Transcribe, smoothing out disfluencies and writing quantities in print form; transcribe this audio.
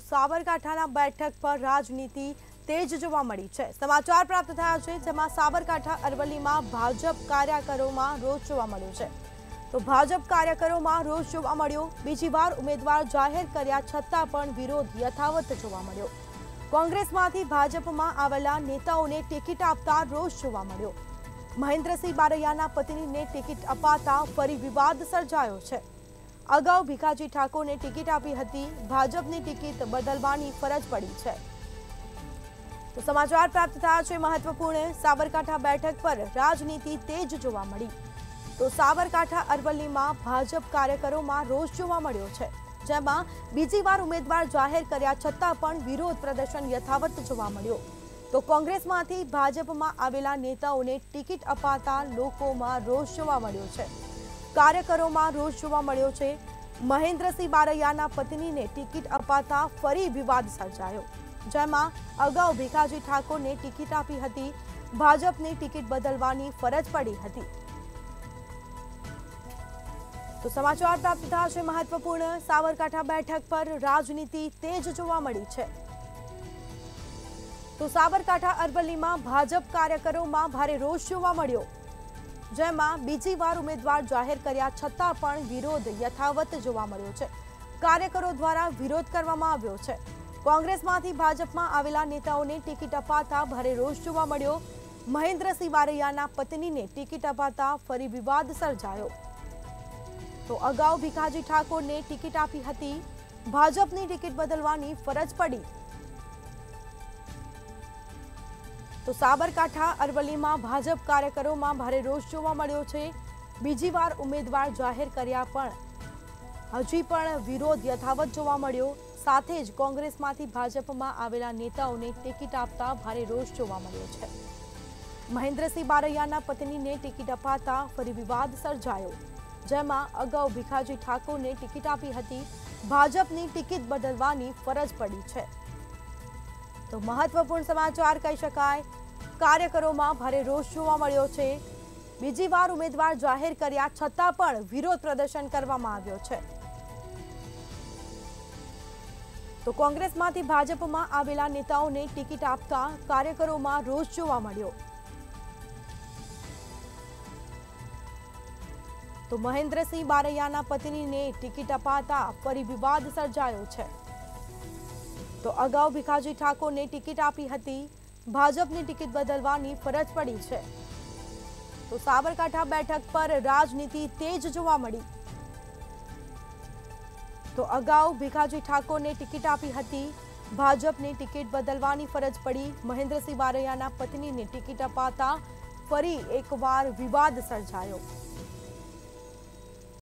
સાબરકાંઠાના બેઠક પર રાજનીતિ તેજ જોવા મળી છે। સમાચાર પ્રાપ્ત થયા છે જેમાં સાબરકાંઠા અરવલ્લીમાં ભાજપ કાર્યકરોમાં રોષ જોવા મળ્યો છે। તો ભાજપ કાર્યકરોમાં રોષ જોવા મળ્યો। બીજી વાર ઉમેદવાર જાહેર કર્યા છતાં પણ વિરોધ યથાવત જોવા મળ્યો। કોંગ્રેસમાંથી ભાજપમાં આવેલા નેતાઓને ટિકિટ આપતા રોષ જોવા મળ્યો। મહેન્દ્રસિંહ બારૈયાના પત્નીને ટિકિટ અપાતા ફરી વિવાદ સર્જાયો છે। અગાઉ ભીખાજી ઠાકોરને ટિકિટ આપી હતી, ભાજપની ટિકિટ બદલવાની ફરજ પડી છે। તો સમાચાર પ્રાપ્ત થયા છે મહત્વપૂર્ણ સાબરકાંઠા બેઠક પર રાજનીતિ તેજ જોવા મળી। તો સાબરકાંઠા અરવલ્લીમાં ભાજપ કાર્યકરોમાં રોષ જોવા મળ્યો છે, જેમાં બીજી વાર ઉમેદવાર જાહેર કર્યા છતાં પણ વિરોધ પ્રદર્શન યથાવત જોવા મળ્યો। તો કોંગ્રેસમાંથી ભાજપમાં આવેલા નેતાઓને ટિકિટ અપાતા લોકોમાં રોષ જોવા મળ્યો છે। કાર્યકરોમાં રોષ જોવા મળ્યો છે। મહેન્દ્રસિંહ બારૈયાના પત્નીને ટિકિટ અપાતા ફરી વિવાદ સર્જાયો, જેમાં અગાઉ ભીખાજી ઠાકોરને ટિકિટ આપી હતી, ભાજપની ટિકિટ બદલવાની ફરજ પડી હતી। તો સમાચાર પ્રાપ્ત થયા છે મહત્વપૂર્ણ સાબરકાંઠા બેઠક પર રાજનીતિ તેજ જોવા મળી છે। તો સાબરકાંઠા અરવલ્લીમાં ભાજપ કાર્યકરોમાં ભારે રોષ જોવા મળ્યો, જેમાં બીજી વાર ઉમેદવાર જાહેર કર્યા છતાં પણ વિરોધ યથાવત જોવા મળ્યો છે। કાર્યકરો દ્વારા વિરોધ કરવામાં આવ્યો છે। કોંગ્રેસમાંથી ભાજપમાં આવેલા નેતાઓને ટિકિટ અપાતા ભારે રોષ જોવા મળ્યો। મહેન્દ્રસિંહ બારૈયાના પત્નીને ટિકિટ અપાતા ફરી વિવાદ સર્જાયો। તો અગાઉ ભીખાજી ઠાકોરને ટિકિટ આપી હતી, ભાજપની ટિકિટ બદલવાની ફરજ પડી। તો સાબરકાંઠા અરવલ્લીમાં ભાજપ કાર્યકરોમાં ભારે રોષ જોવા મળ્યો છે। બીજી વાર ઉમેદવાર જાહેર કર્યા પણ હજી પણ વિરોધ યથાવત જોવા મળ્યો। સાથે જ કોંગ્રેસમાંથી ભાજપમાં આવેલા નેતાઓને ટિકિટ આપતા ભારે રોષ જોવા મળ્યો છે। મહેન્દ્રસિંહ બારૈયાના પત્નીને ટિકિટ અપાતા ફરી વિવાદ સર્જાયો, જેમાં અગાઉ ભીખાજી ઠાકોરને ટિકિટ આપી હતી, ભાજપની ટિકિટ બદલવાની ફરજ પડી છે। તો મહત્વપૂર્ણ સમાચાર કહી શકાય, કાર્યકરોમાં ભારે રોષ જોવા મળ્યો છે। બીજી વાર ઉમેદવાર જાહેર કર્યા છતાં પણ વિરોધ પ્રદર્શન કરવામાં આવ્યો છે। તો કોંગ્રેસમાંથી ભાજપમાં આવેલા નેતાઓને ટિકિટ આપતા કાર્યકરોમાં રોષ જોવા મળ્યો। તો મહેન્દ્રસિંહ બારૈયાના પત્નીને ટિકિટ અપાતા ફરી વિવાદ સર્જાયો છે। તો અગાઉ ભીખાજી ઠાકોરને ટિકિટ આપી હતી, ભાજપની ટિકિટ બદલવાની ફરજ પડી છે। તો સાબરકાંઠા બેઠક પર રાજનીતિ તેજ જોવા મળી। તો અગાઉ ભીખાજી ઠાકોરને ટિકિટ આપી હતી, ભાજપની ટિકિટ બદલવાની ફરજ પડી। મહેન્દ્રસિંહ બારૈયાના પત્નીને ટિકિટ અપાતા ફરી એકવાર વિવાદ સર્જાયો।